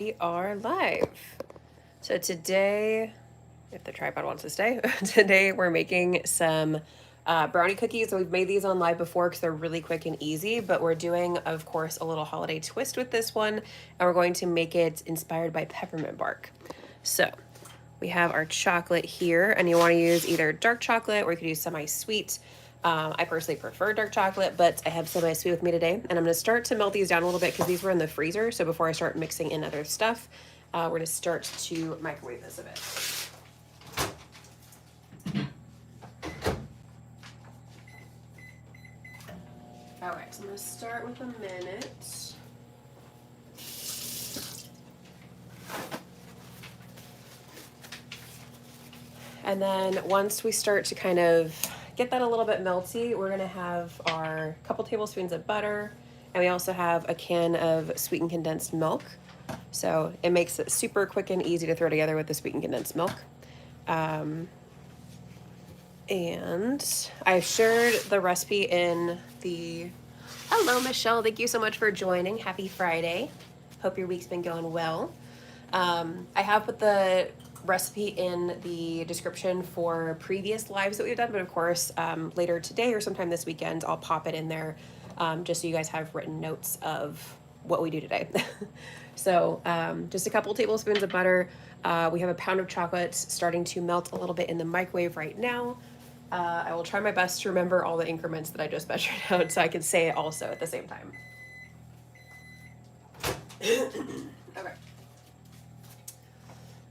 We are live. So today, if the tripod wants to stay, today we're making some brownie cookies. So we've made these on live before because they're really quick and easy, but we're doing, of course, a little holiday twist with this one, and we're going to make it inspired by peppermint bark. So we have our chocolate here, and you want to use either dark chocolate or you could use semi-sweet. I personally prefer dark chocolate, but I have semi-sweet with me today. And I'm going to start to melt these down a little bit because these were in the freezer. So before I start mixing in other stuff, we're going to start to microwave this a bit. All right, so I'm going to start with a minute. And then once we start to kind of get that a little bit melty, we're gonna have our couple tablespoons of butter, and we also have a can of sweetened condensed milk. So it makes it super quick and easy to throw together with the sweetened condensed milk. And I've shared the recipe in the... Hello, Michelle. Thank you so much for joining. Happy Friday. Hope your week's been going well. I have put the recipe in the description for previous lives that we've done, but of course, later today or sometime this weekend, I'll pop it in there just so you guys have written notes of what we do today. So just a couple tablespoons of butter. We have a pound of chocolate starting to melt a little bit in the microwave right now. I will try my best to remember all the increments that I just measured out so I can say it also at the same time. Okay.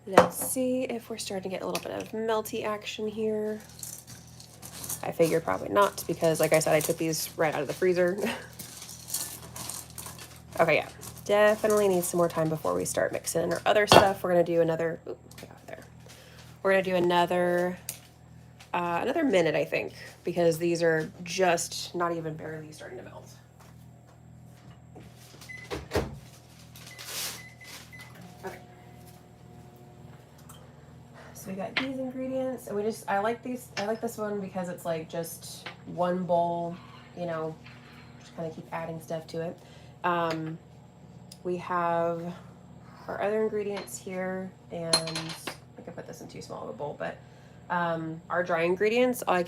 Let's see if we're starting to get a little bit of melty action here. I figured probably not because, like I said, I took these right out of the freezer. Okay, yeah. Definitely need some more time before we start mixing in our other stuff. We're going to do another... Ooh, get out there. We're going to do another minute, I think, because these are just not even barely starting to melt. Okay. So we got these ingredients, and I like this one because it's like just one bowl, you know, just kind of keep adding stuff to it. We have our other ingredients here, and I can put this in too small of a bowl, but our dry ingredients, I'll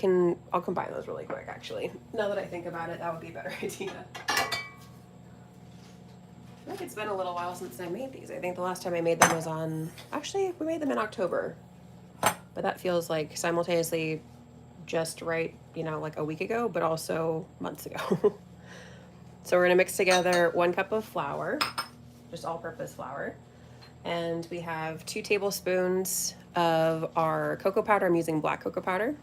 combine those really quick, actually. Now that I think about it, that would be a better idea. I think it's been a little while since I made these. I think the last time I made them was actually, we made them in October. But that feels like simultaneously just right, you know, like a week ago, but also months ago. So we're gonna mix together 1 cup of flour, just all-purpose flour. And we have 2 tablespoons of our cocoa powder. I'm using black cocoa powder.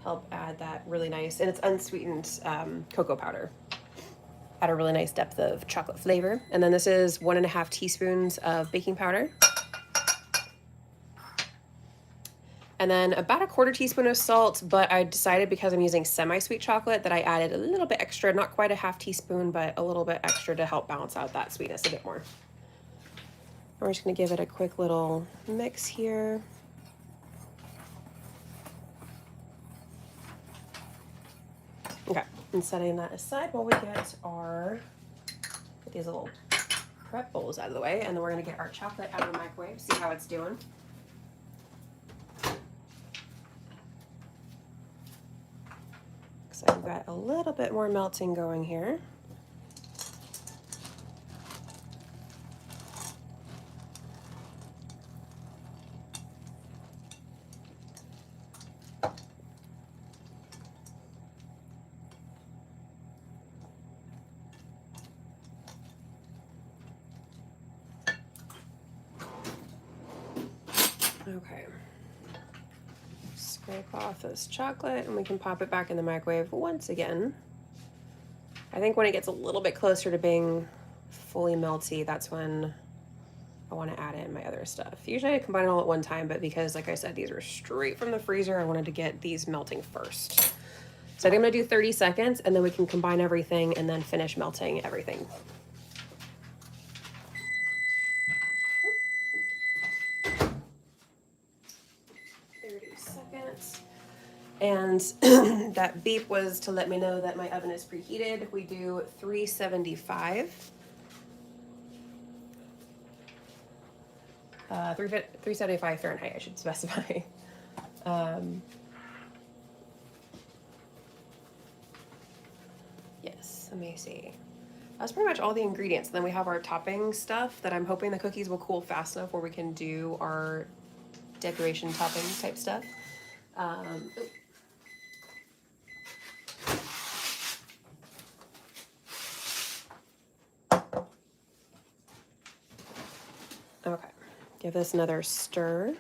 Help add that really nice, and it's unsweetened cocoa powder. Add a really nice depth of chocolate flavor. And then this is 1.5 teaspoons of baking powder. And then about a 1/4 teaspoon of salt, but I decided because I'm using semi-sweet chocolate that I added a little bit extra, not quite a 1/2 teaspoon, but a little bit extra to help balance out that sweetness a bit more. We're just gonna give it a quick little mix here. Okay, and setting that aside while we get these little prep bowls out of the way, and then we're gonna get our chocolate out of the microwave, see how it's doing. So we've got a little bit more melting going here. Okay. Scrape off this chocolate and we can pop it back in the microwave once again. I think when it gets a little bit closer to being fully melty, that's when I want to add in my other stuff. Usually I combine it all at one time, but because, like I said, these are straight from the freezer, I wanted to get these melting first. So I think I'm going to do 30 seconds, and then we can combine everything and then finish melting everything. And that beep was to let me know that my oven is preheated. We do 375. 375 Fahrenheit, I should specify. Yes, let me see. That's pretty much all the ingredients. Then we have our topping stuff that I'm hoping the cookies will cool fast enough where we can do our decoration topping type stuff. Okay, give this another stir.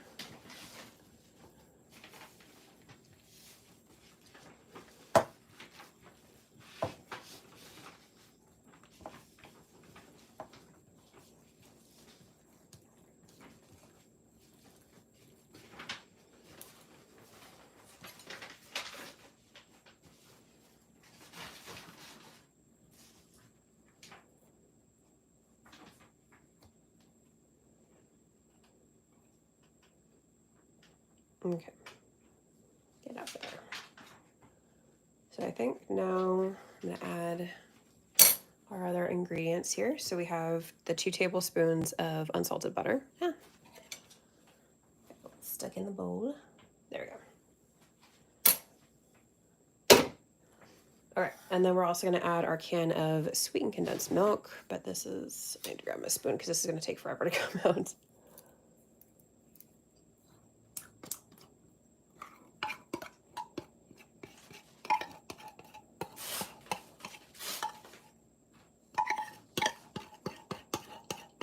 Okay, get up there. So I think now I'm gonna add our other ingredients here. So we have the 2 tablespoons of unsalted butter. Yeah. Stuck in the bowl. There we go. All right, and then we're also gonna add our can of sweetened condensed milk, but this is, I need to grab my spoon because this is gonna take forever to come out.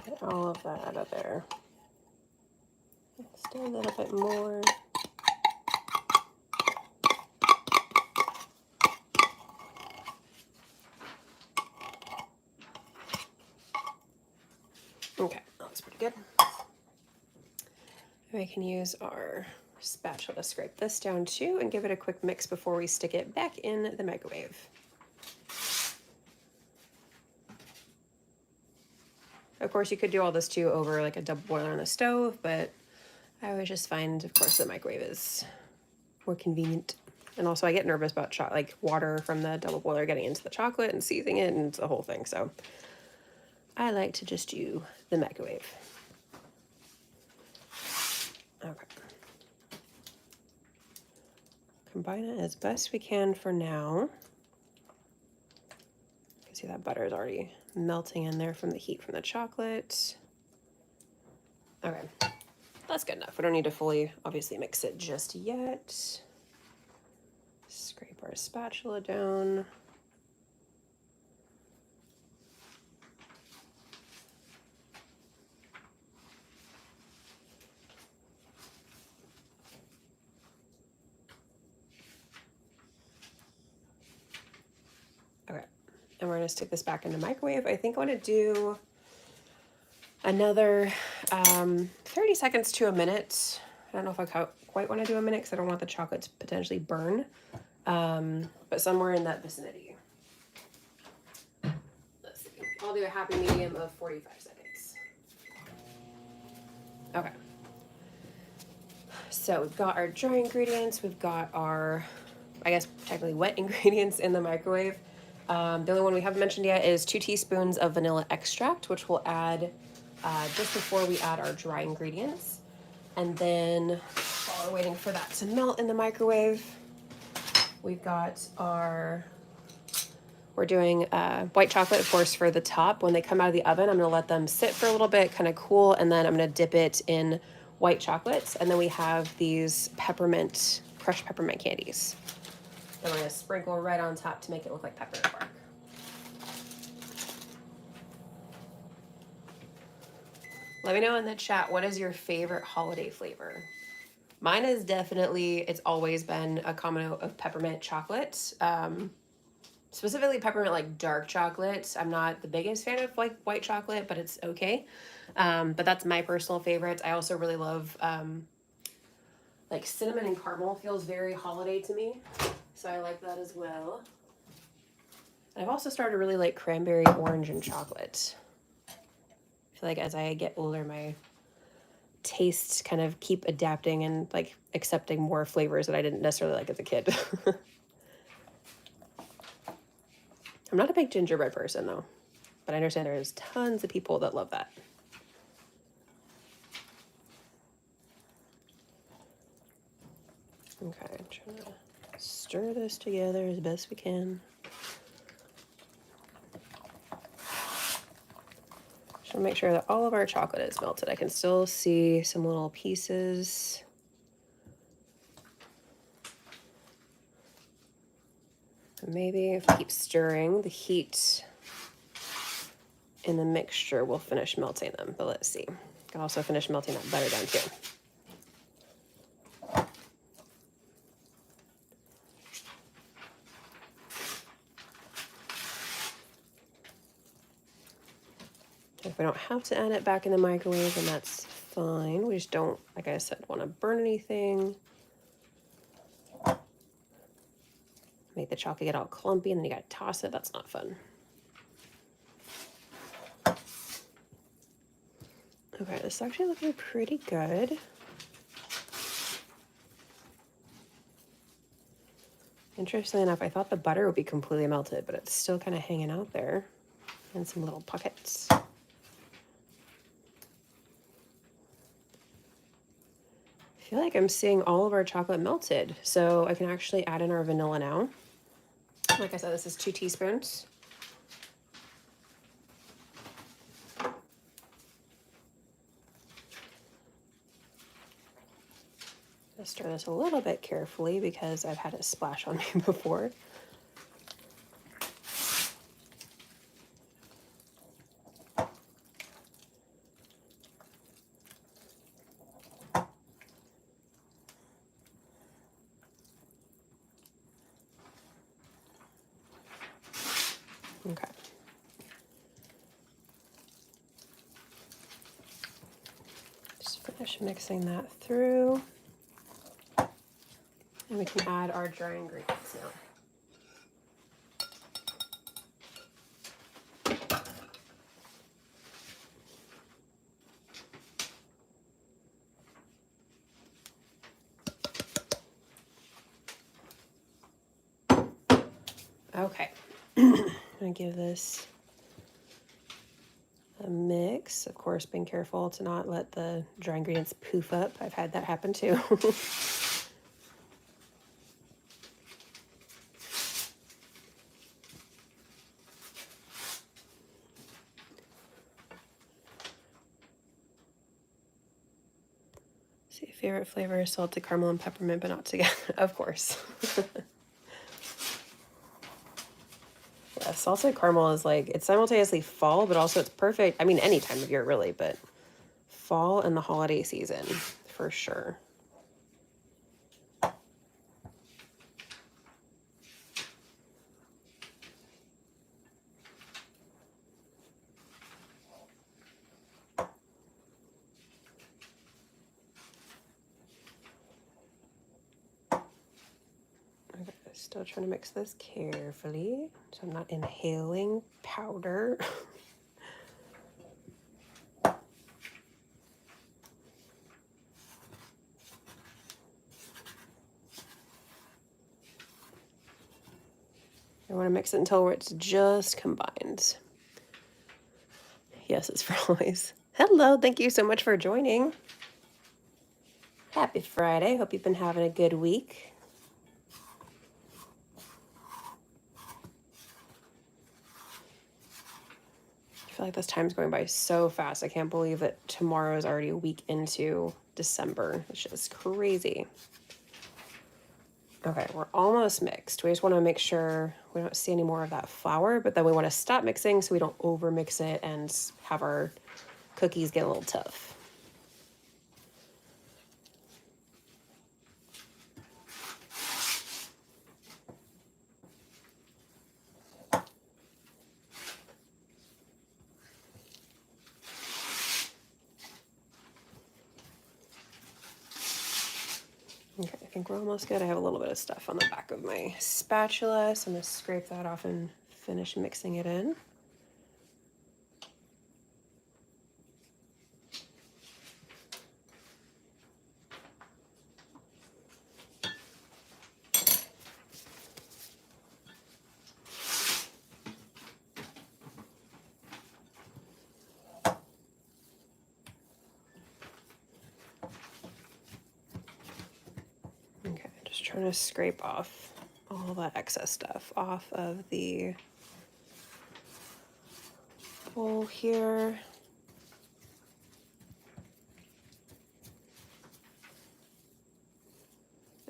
Get all of that out of there. Still a little bit more. Okay, that's pretty good. And we can use our spatula to scrape this down too and give it a quick mix before we stick it back in the microwave. Of course, you could do all this too over like a double boiler on the stove, but I always just find, of course, the microwave is more convenient. And also I get nervous about like water from the double boiler getting into the chocolate and seizing it, and it's the whole thing. So I like to just do the microwave. Okay. Combine it as best we can for now. You can see that butter is already melting in there from the heat from the chocolate. Okay, that's good enough. We don't need to fully, obviously, mix it just yet. Scrape our spatula down. Okay, and we're gonna stick this back in the microwave. I think I wanna do another 30 seconds to a minute. I don't know if I quite wanna do a minute because I don't want the chocolate to potentially burn, but somewhere in that vicinity. Let's see, I'll do a happy medium of 45 seconds. Okay. So we've got our dry ingredients, we've got our, I guess, technically wet ingredients in the microwave. The only one we haven't mentioned yet is 2 teaspoons of vanilla extract, which we'll add just before we add our dry ingredients. And then while we're waiting for that to melt in the microwave, we've got our, we're doing white chocolate, of course, for the top. When they come out of the oven, I'm gonna let them sit for a little bit, kind of cool, and then I'm gonna dip it in white chocolates. And then we have these peppermint, crushed peppermint candies that we're gonna sprinkle right on top to make it look like peppermint bark. Let me know in the chat, what is your favorite holiday flavor? Mine is definitely, it's always been a combo of peppermint chocolate. Specifically peppermint, like dark chocolate. I'm not the biggest fan of like white chocolate, but it's okay. But that's my personal favorite. I also really love like cinnamon and caramel feels very holiday to me. So I like that as well. I've also started to really like cranberry, orange, and chocolate. I feel like as I get older, my tastes kind of keep adapting and like accepting more flavors that I didn't necessarily like as a kid. I'm not a big gingerbread person though, but I understand there's tons of people that love that. Okay, I'm trying to stir this together as best we can. Just want to make sure that all of our chocolate is melted. I can still see some little pieces. Maybe if we keep stirring, the heat in the mixture will finish melting them, but let's see. Can also finish melting that butter down too. If we don't have to add it back in the microwave, then that's fine. We just don't, like I said, want to burn anything. Make the chocolate get all clumpy and then you gotta toss it. That's not fun. Okay, this is actually looking pretty good. Interestingly enough, I thought the butter would be completely melted, but it's still kind of hanging out there in some little pockets. I feel like I'm seeing all of our chocolate melted, so I can actually add in our vanilla now. Like I said, this is 2 teaspoons. I'll stir this a little bit carefully because I've had it splash on me before. Okay. Just finish mixing that through. And we can add our dry ingredients now. Okay, I'm gonna give this a mix. Of course, being careful to not let the dry ingredients poof up. I've had that happen too. See, favorite flavor is salted caramel and peppermint, but not together. Of course. Yeah, salted caramel is like, it's simultaneously fall, but also it's perfect. I mean, any time of year really, but fall and the holiday season for sure. Okay, still trying to mix this carefully so I'm not inhaling powder. I want to mix it until it's just combined. Yes, it's for always. Hello, thank you so much for joining. Happy Friday. Hope you've been having a good week. I feel like this time's going by so fast. I can't believe that tomorrow is already a week into December. It's just crazy. Okay, we're almost mixed. We just want to make sure we don't see any more of that flour, but then we want to stop mixing so we don't over mix it and have our cookies get a little tough. Okay, I think we're almost good. I have a little bit of stuff on the back of my spatula, so I'm going to scrape that off and finish mixing it in. trying to scrape off all that excess stuff off of the bowl here.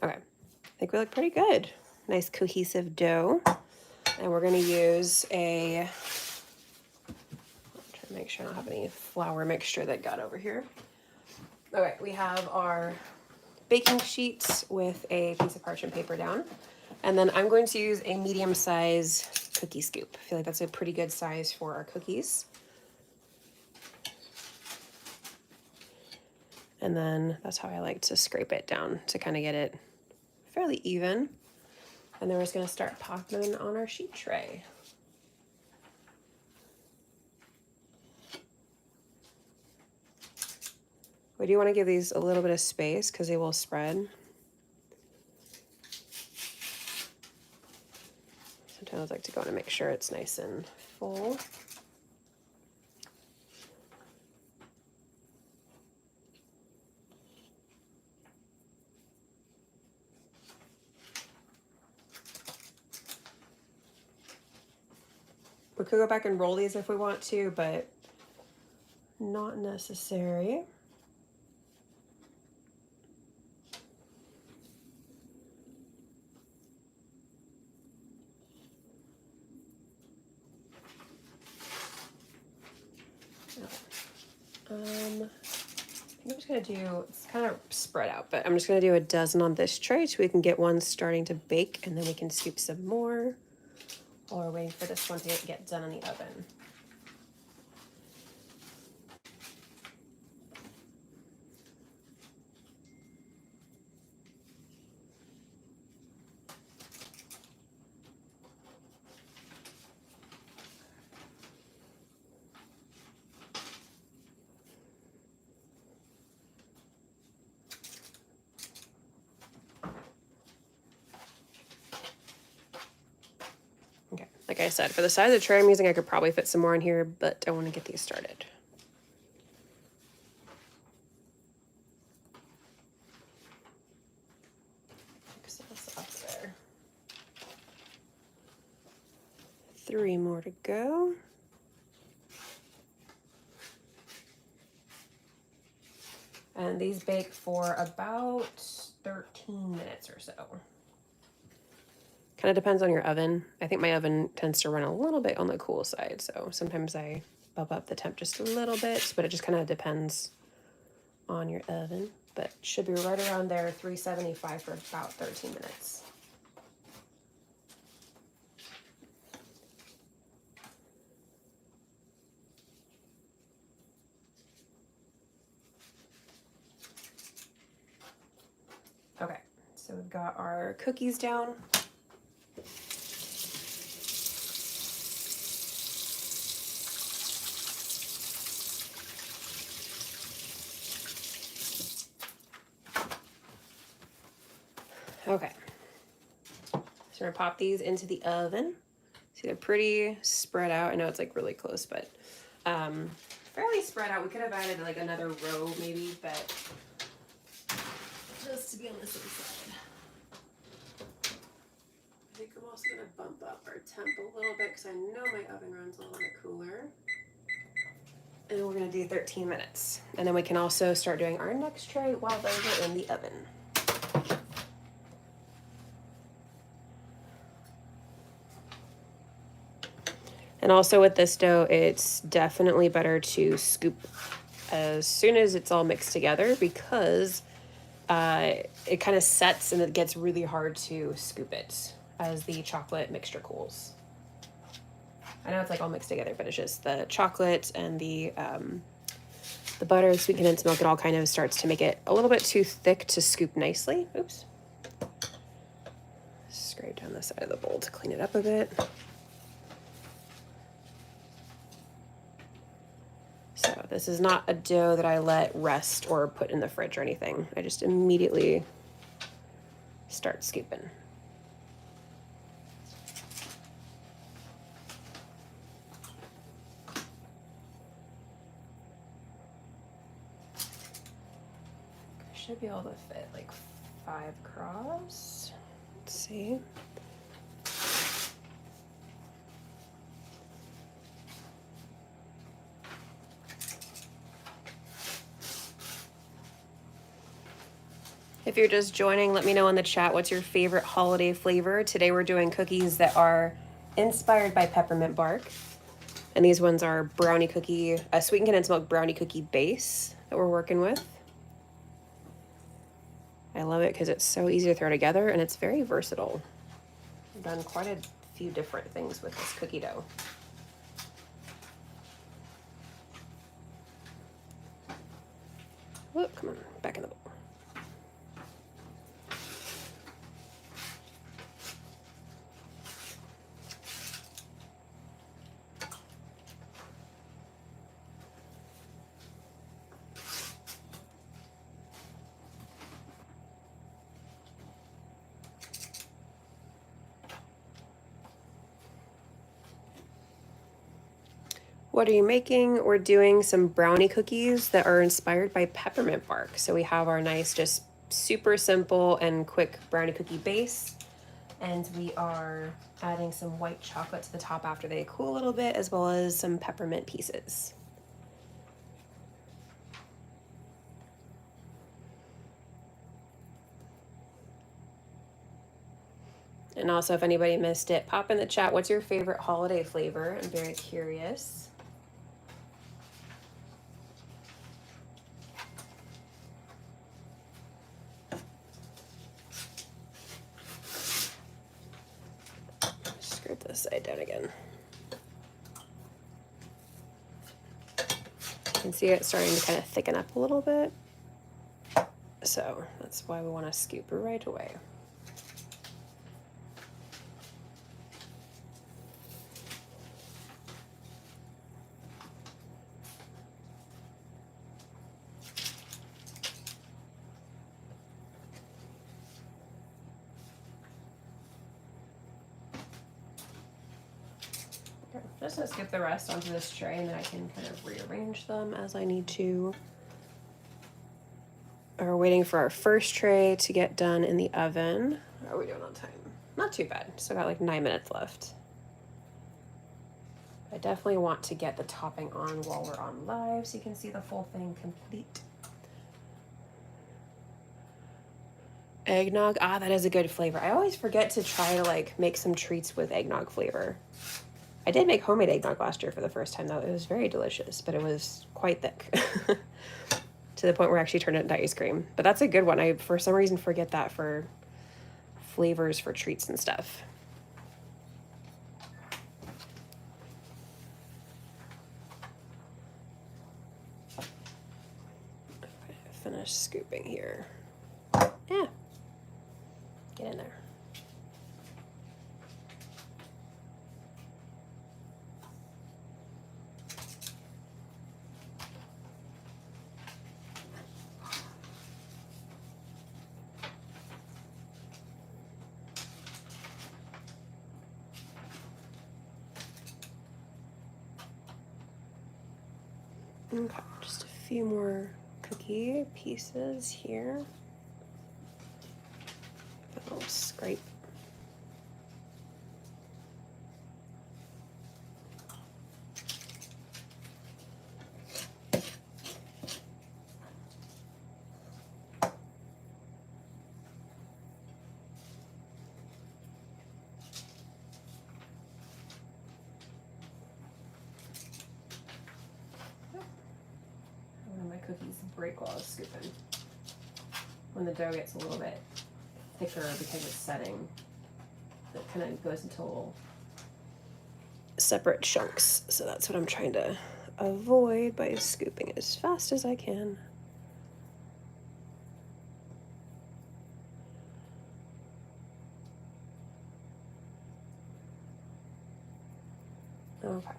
Okay, I think we look pretty good. Nice cohesive dough. And we're gonna use a, try to make sure I don't have any flour mixture that got over here. Okay, we have our baking sheets with a piece of parchment paper down. And then I'm going to use a medium size cookie scoop. I feel like that's a pretty good size for our cookies. And then that's how I like to scrape it down to kind of get it fairly even. And then we're just gonna start popping them on our sheet tray. We do want to give these a little bit of space because they will spread. Sometimes I like to go in and make sure it's nice and full. We could go back and roll these if we want to, but not necessary. I think I'm just gonna do, it's kind of spread out, but I'm just gonna do a dozen on this tray so we can get one starting to bake, and then we can scoop some more while we're waiting for this one to get done in the oven. Okay, like I said, for the size of the tray I'm using, I could probably fit some more in here, but I want to get these started. Mix this up there. 3 more to go. And these bake for about 13 minutes or so. Kind of depends on your oven. I think my oven tends to run a little bit on the cool side, so sometimes I bump up the temp just a little bit, but it just kind of depends on your oven. But should be right around there, 375 for about 13 minutes. Okay, so we've got our cookies down. Okay, so we're gonna pop these into the oven. See, they're pretty spread out. I know it's like really close, but fairly spread out. We could have added like another row maybe, but just to be on the safe side. I think I'm also gonna bump up our temp a little bit because I know my oven runs a little bit cooler. And we're gonna do 13 minutes. And then we can also start doing our next tray while those are in the oven. And also with this dough, it's definitely better to scoop as soon as it's all mixed together because it kind of sets and it gets really hard to scoop it as the chocolate mixture cools. I know it's like all mixed together, but it's just the chocolate and the butter, the sweet condensed milk, it all kind of starts to make it a little bit too thick to scoop nicely. Oops. Scrape down the side of the bowl to clean it up a bit. So this is not a dough that I let rest or put in the fridge or anything. I just immediately start scooping. I should be able to fit like 5 across. Let's see. If you're just joining, let me know in the chat what's your favorite holiday flavor. Today we're doing cookies that are inspired by peppermint bark. And these ones are brownie cookie, a sweetened condensed milk brownie cookie base that we're working with. I love it because it's so easy to throw together and it's very versatile. I've done quite a few different things with this cookie dough. Whoop, come on, back in the bowl. What are you making? We're doing some brownie cookies that are inspired by peppermint bark. So we have our nice, just super simple and quick brownie cookie base. And we are adding some white chocolate to the top after they cool a little bit, as well as some peppermint pieces. And also, if anybody missed it, pop in the chat, what's your favorite holiday flavor? I'm very curious. Scrape this side down again. You can see it starting to kind of thicken up a little bit. So that's why we want to scoop right away. Just gonna skip the rest onto this tray and then I can kind of rearrange them as I need to. We're waiting for our first tray to get done in the oven. How are we doing on time? Not too bad. Still got like 9 minutes left. I definitely want to get the topping on while we're on live so you can see the full thing complete. Eggnog, that is a good flavor. I always forget to try to like make some treats with eggnog flavor. I did make homemade eggnog last year for the first time though. It was very delicious, but it was quite thick. To the point where I actually turned it into ice cream. But that's a good one. I, for some reason, forget that for flavors for treats and stuff. Okay, finish scooping here. Yeah. Get in there. Okay, just a few more cookie pieces here. A little scrape. Cookies break while I was scooping. When the dough gets a little bit thicker because it's setting, it kind of goes into little separate chunks. So that's what I'm trying to avoid by scooping as fast as I can. Okay.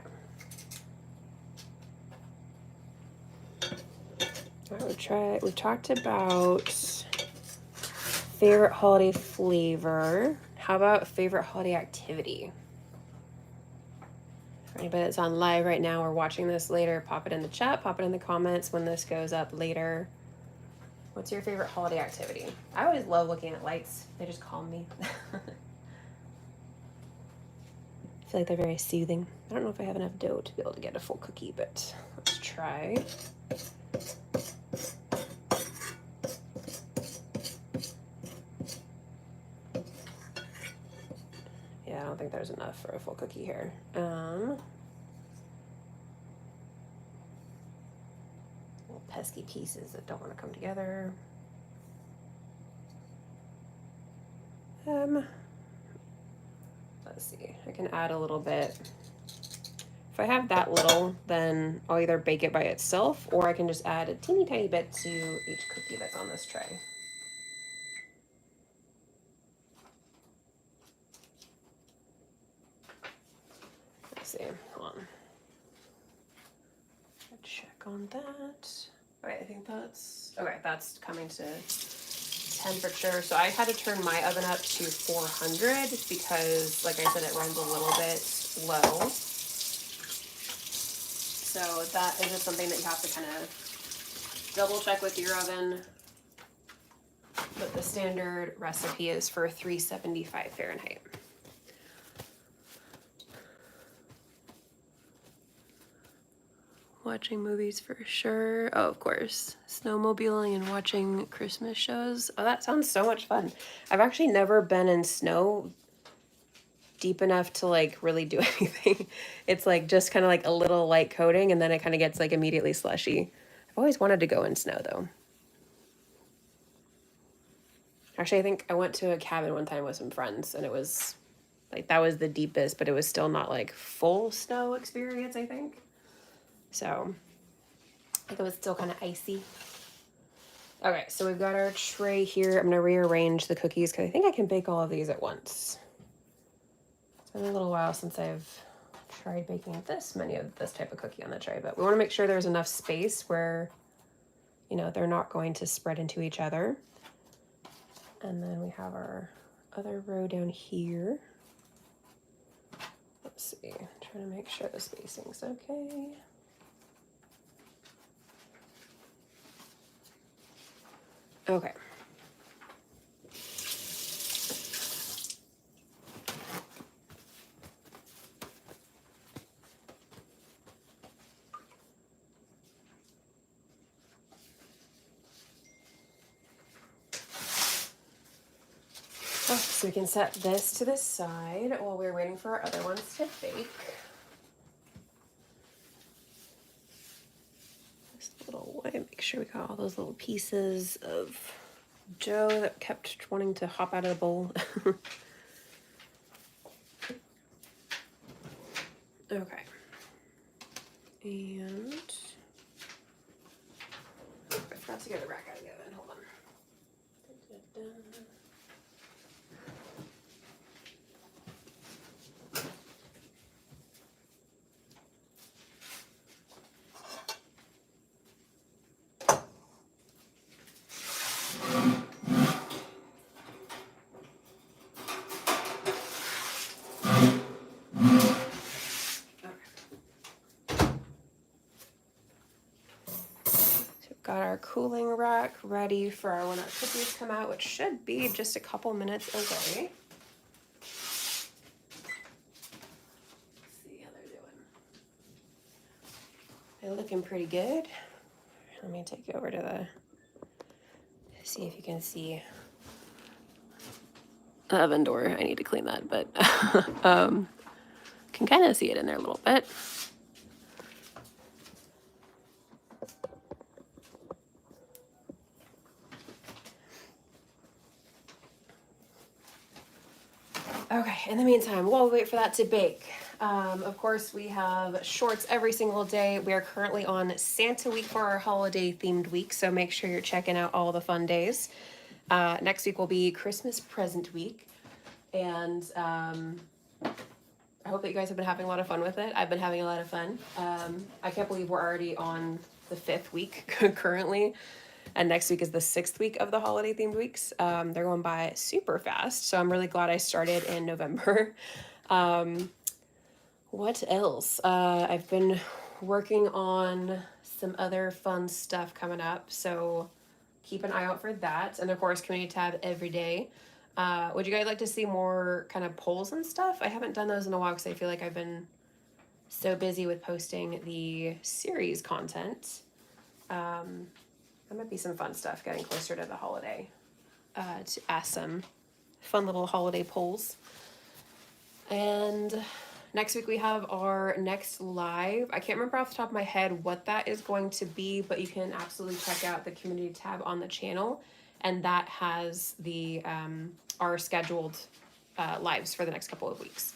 We've talked about favorite holiday flavor. How about favorite holiday activity? For anybody that's on live right now or watching this later, pop it in the chat, pop it in the comments when this goes up later. What's your favorite holiday activity? I always love looking at lights. They just calm me. I feel like they're very soothing. I don't know if I have enough dough to be able to get a full cookie, but let's try. Yeah, I don't think there's enough for a full cookie here. Little pesky pieces that don't want to come together. Let's see, I can add a little bit. If I have that little, then I'll either bake it by itself or I can just add a teeny tiny bit to each cookie that's on this tray. Let's see, hold on. Check on that. Okay, I think that's, okay, that's coming to temperature. So I had to turn my oven up to 400 because, like I said, it runs a little bit low. So that is just something that you have to kind of double check with your oven. But the standard recipe is for 375 Fahrenheit. Watching movies for sure. Oh, of course. Snowmobiling and watching Christmas shows. Oh, that sounds so much fun. I've actually never been in snow deep enough to like really do anything. It's like just kind of like a little light coating and then it kind of gets like immediately slushy. I've always wanted to go in snow though. Actually, I think I went to a cabin one time with some friends and it was like, that was the deepest, but it was still not like full snow experience, I think. So I think it was still kind of icy. Okay, so we've got our tray here. I'm gonna rearrange the cookies because I think I can bake all of these at once. It's been a little while since I've tried baking this many of this type of cookie on the tray, but we want to make sure there's enough space where, you know, they're not going to spread into each other. And then we have our other row down here. Let's see, trying to make sure the spacing's okay. Okay. Oh, so we can set this to the side while we're waiting for our other ones to bake. Just a little way, make sure we got all those little pieces of dough that kept wanting to hop out of the bowl. Okay. And I forgot to get the rack out of the oven. Hold on. Got our cooling rack ready for when our cookies come out, which should be just a couple minutes away. Let's see how they're doing. They're looking pretty good. Let me take you over to the, see if you can see the oven door. I need to clean that, but can kind of see it in there a little bit. Okay, in the meantime, while we wait for that to bake, of course, we have shorts every single day. We are currently on Santa week for our holiday themed week, so make sure you're checking out all the fun days. Next week will be Christmas present week, and I hope that you guys have been having a lot of fun with it. I've been having a lot of fun. I can't believe we're already on the 5th week currently. And next week is the 6th week of the holiday themed weeks. They're going by super fast. So I'm really glad I started in November. What else? I've been working on some other fun stuff coming up. So keep an eye out for that. And of course, community tab every day. Would you guys like to see more kind of polls and stuff? I haven't done those in a while because I feel like I've been so busy with posting the series content. That might be some fun stuff getting closer to the holiday, to ask some fun little holiday polls. And next week we have our next live. I can't remember off the top of my head what that is going to be, but you can absolutely check out the community tab on the channel, and that has the our scheduled lives for the next couple of weeks.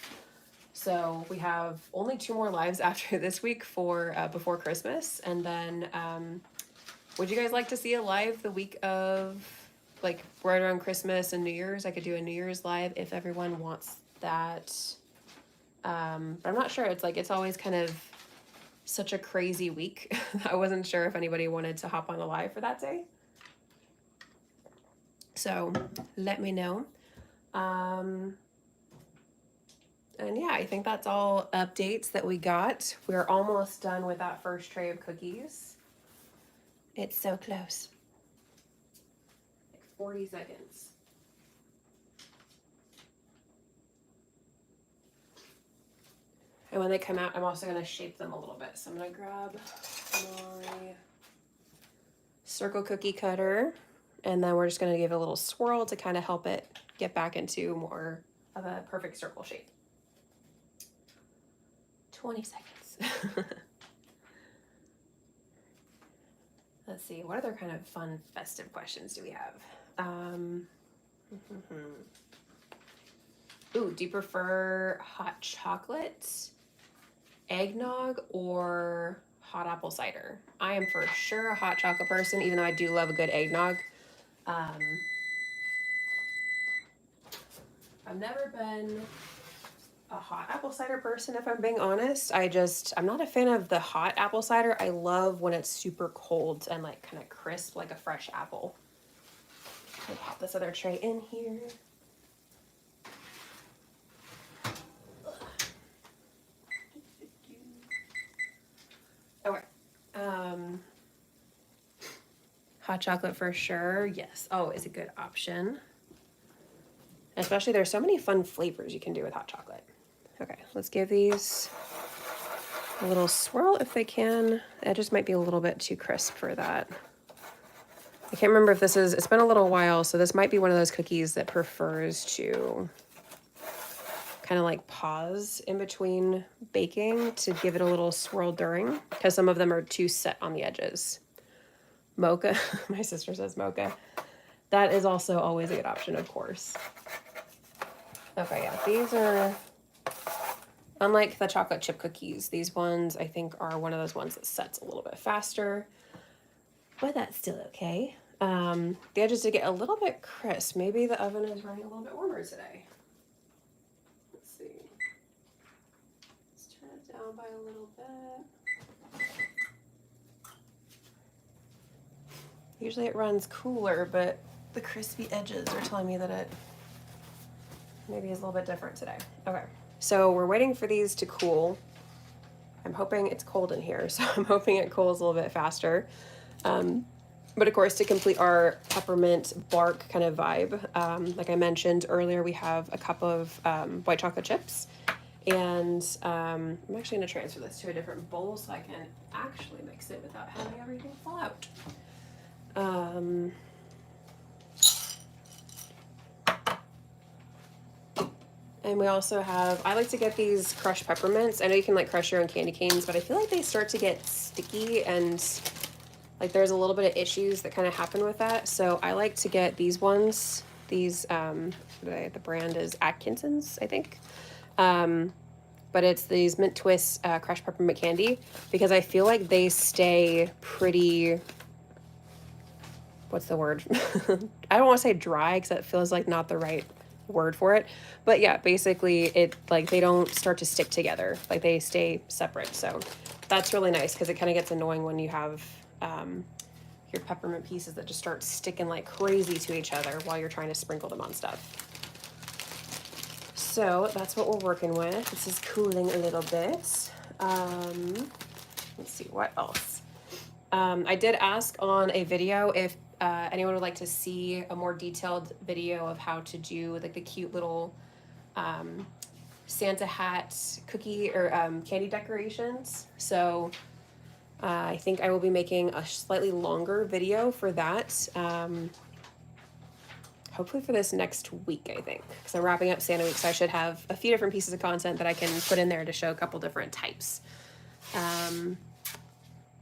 So we have only 2 more lives after this week for before Christmas, and then would you guys like to see a live the week of, like, right around Christmas and New Year's? I could do a New Year's live if everyone wants that. But I'm not sure. It's like, it's always kind of such a crazy week. I wasn't sure if anybody wanted to hop on a live for that day. So let me know. And yeah, I think that's all updates that we got. We're almost done with that first tray of cookies. It's so close. Like 40 seconds. And when they come out, I'm also going to shape them a little bit. So I'm going to grab my circle cookie cutter, and then we're just going to give it a little swirl to kind of help it get back into more of a perfect circle shape. 20 seconds. Let's see, what other kind of fun festive questions do we have? Ooh, do you prefer hot chocolate, eggnog, or hot apple cider? I am for sure a hot chocolate person, even though I do love a good eggnog. I've never been a hot apple cider person, if I'm being honest. I'm not a fan of the hot apple cider. I love when it's super cold and like kind of crisp, like a fresh apple. I'll pop this other tray in here. Okay. Hot chocolate for sure. Yes, always a good option. Especially there's so many fun flavors you can do with hot chocolate. Okay, let's give these a little swirl if they can. It just might be a little bit too crisp for that. I can't remember if it's been a little while, so this might be one of those cookies that prefers to kind of like pause in between baking to give it a little swirl during, because some of them are too set on the edges. Mocha, my sister says mocha. That is also always a good option, of course. Okay, yeah, these are, unlike the chocolate chip cookies, these ones I think are one of those ones that sets a little bit faster, but that's still okay. The edges did get a little bit crisp. Maybe the oven is running a little bit warmer today. Let's see. Let's turn it down by a little bit. Usually it runs cooler, but the crispy edges are telling me that it maybe is a little bit different today. Okay, so we're waiting for these to cool. I'm hoping it's cold in here, so I'm hoping it cools a little bit faster. But of course, to complete our peppermint bark kind of vibe, like I mentioned earlier, we have a cup of white chocolate chips. And I'm actually going to transfer this to a different bowl so I can actually mix it without having everything fall out. And we also have, I like to get these crushed peppermints. I know you can like crush your own candy canes, but I feel like they start to get sticky and like there's a little bit of issues that kind of happen with that. So I like to get these ones. These, the brand is Atkinson's, I think. But it's these Mint Twist crushed peppermint candy, because I feel like they stay pretty, what's the word? I don't want to say dry because that feels like not the right word for it, but yeah, basically it, like, they don't start to stick together, like they stay separate. So that's really nice because it kind of gets annoying when you have your peppermint pieces that just start sticking like crazy to each other while you're trying to sprinkle them on stuff. So that's what we're working with. This is cooling a little bit. Let's see what else. I did ask on a video if anyone would like to see a more detailed video of how to do like the cute little Santa hat cookie or candy decorations. So I think I will be making a slightly longer video for that. Hopefully for this next week, I think, because I'm wrapping up Santa Week, so I should have a few different pieces of content that I can put in there to show a couple different types.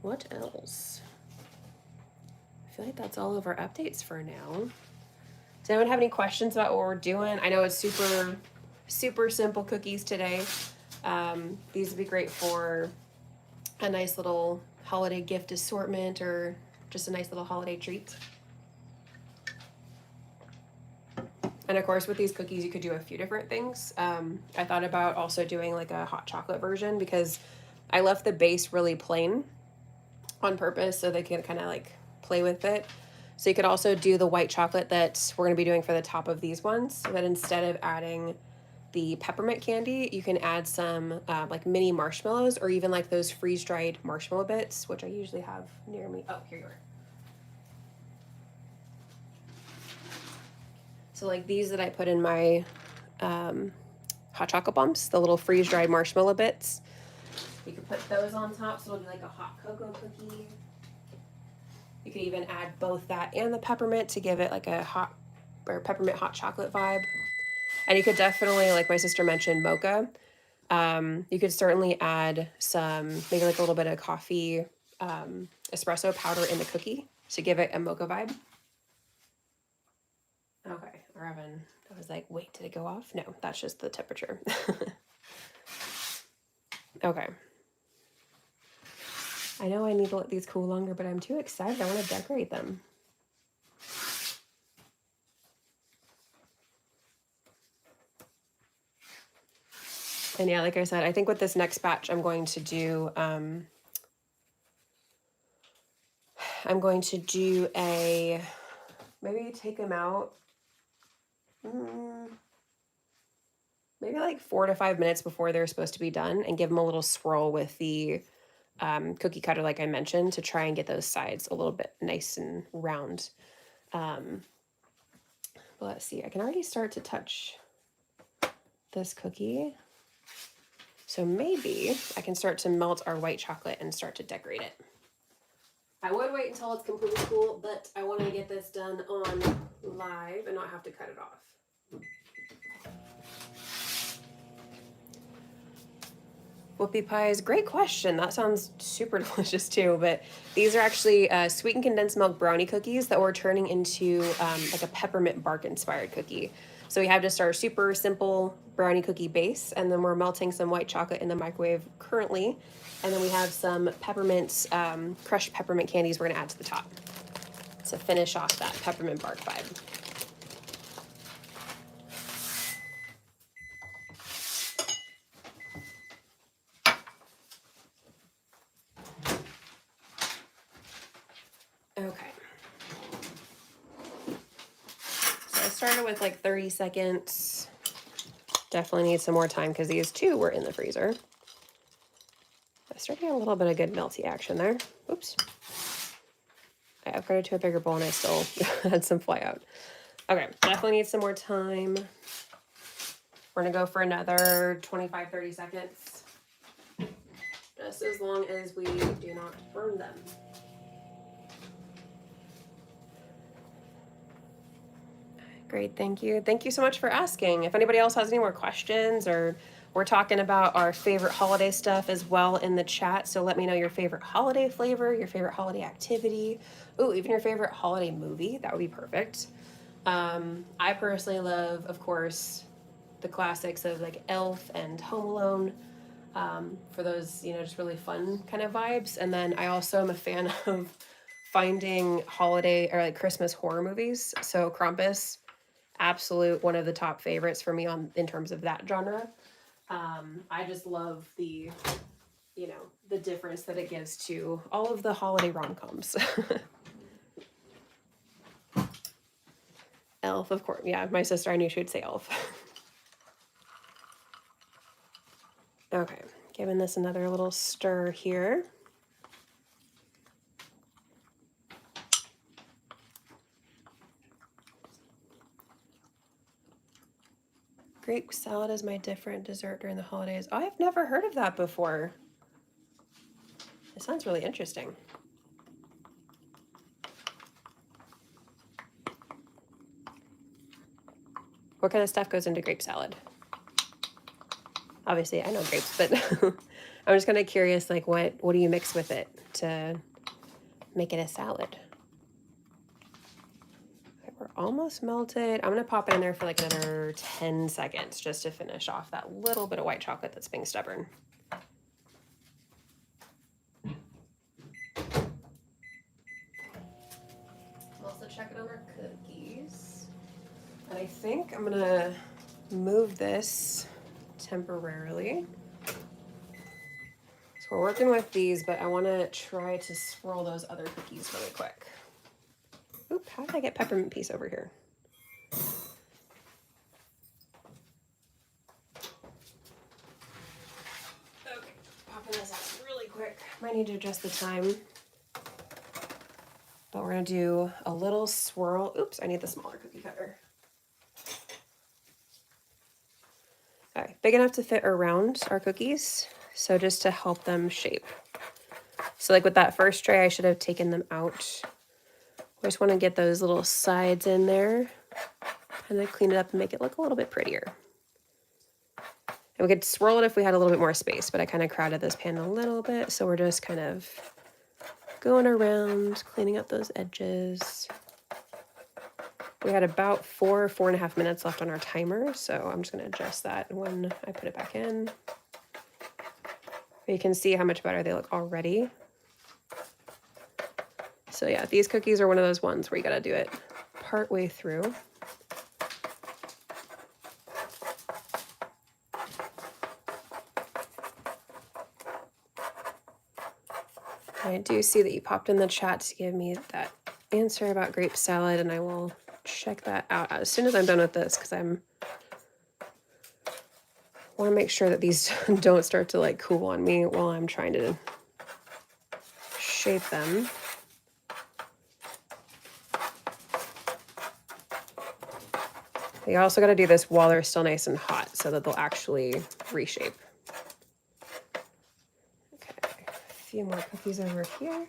What else? I feel like that's all of our updates for now. Does anyone have any questions about what we're doing? I know it's super, super simple cookies today. These would be great for a nice little holiday gift assortment or just a nice little holiday treat. And of course, with these cookies, you could do a few different things. I thought about also doing like a hot chocolate version because I left the base really plain on purpose so they can kind of like play with it. So you could also do the white chocolate that we're going to be doing for the top of these ones. So that instead of adding the peppermint candy, you can add some like mini marshmallows or even like those freeze-dried marshmallow bits, which I usually have near me. Oh, here you are. So like these that I put in my hot chocolate bombs, the little freeze-dried marshmallow bits. You can put those on top so it'll be like a hot cocoa cookie. You could even add both that and the peppermint to give it like a hot or peppermint hot chocolate vibe. And you could definitely, like my sister mentioned, mocha. You could certainly add some, maybe like a little bit of coffee espresso powder in the cookie to give it a mocha vibe. Okay, our oven. I was like, wait, did it go off? No, that's just the temperature. Okay. I know I need to let these cool longer, but I'm too excited. I want to decorate them. And yeah, like I said, I think with this next batch, I'm going to do maybe take them out. Maybe like 4 to 5 minutes before they're supposed to be done and give them a little swirl with the cookie cutter, like I mentioned, to try and get those sides a little bit nice and round. But let's see, I can already start to touch this cookie. So maybe I can start to melt our white chocolate and start to decorate it. I would wait until it's completely cool, but I wanted to get this done on live and not have to cut it off. Whoopie pies, great question. That sounds super delicious too, but these are actually sweetened condensed milk brownie cookies that we're turning into like a peppermint bark inspired cookie. So we have just our super simple brownie cookie base, and then we're melting some white chocolate in the microwave currently. And then we have some peppermint, crushed peppermint candies we're gonna add to the top to finish off that peppermint bark vibe. Okay. So I started with like 30 seconds. Definitely need some more time because these two were in the freezer. I started getting a little bit of good melty action there. Oops. I upgraded to a bigger bowl and I still had some fly out. Okay, definitely need some more time. We're gonna go for another 25, 30 seconds. Just as long as we do not burn them. Great, thank you. Thank you so much for asking. If anybody else has any more questions, or we're talking about our favorite holiday stuff as well in the chat, so let me know your favorite holiday flavor, your favorite holiday activity. Ooh, even your favorite holiday movie, that would be perfect. I personally love, of course, the classics of like Elf and Home Alone, for those, you know, just really fun kind of vibes. And then I also am a fan of finding holiday or like Christmas horror movies. So Krampus, absolute one of the top favorites for me in terms of that genre. I just love the, you know, the difference that it gives to all of the holiday rom-coms. Elf, of course. Yeah, my sister, I knew she would say Elf. Okay, giving this another little stir here. Grape salad is my different dessert during the holidays. Oh, I've never heard of that before. It sounds really interesting. What kind of stuff goes into grape salad? Obviously, I know grapes, but I'm just kind of curious, like what do you mix with it to make it a salad? Okay, we're almost melted. I'm gonna pop it in there for like another 10 seconds just to finish off that little bit of white chocolate that's being stubborn. Also checking on our cookies. And I think I'm gonna move this temporarily. So we're working with these, but I wanna try to swirl those other cookies really quick. Oop, how did I get peppermint piece over here? Okay, popping this out really quick. Might need to adjust the time. But we're gonna do a little swirl. Oops, I need the smaller cookie cutter. All right, big enough to fit around our cookies. So just to help them shape. So like with that first tray, I should have taken them out. I just want to get those little sides in there and then clean it up and make it look a little bit prettier. And we could swirl it if we had a little bit more space, but I kind of crowded this pan a little bit. So we're just kind of going around, cleaning up those edges. We had about 4.5 minutes left on our timer, so I'm just going to adjust that when I put it back in. You can see how much better they look already. So yeah, these cookies are one of those ones where you got to do it part way through. I do see that you popped in the chat to give me that answer about grape salad, and I will check that out as soon as I'm done with this, because want to make sure that these don't start to like cool on me while I'm trying to shape them. You also got to do this while they're still nice and hot so that they'll actually reshape. Okay, a few more cookies over here.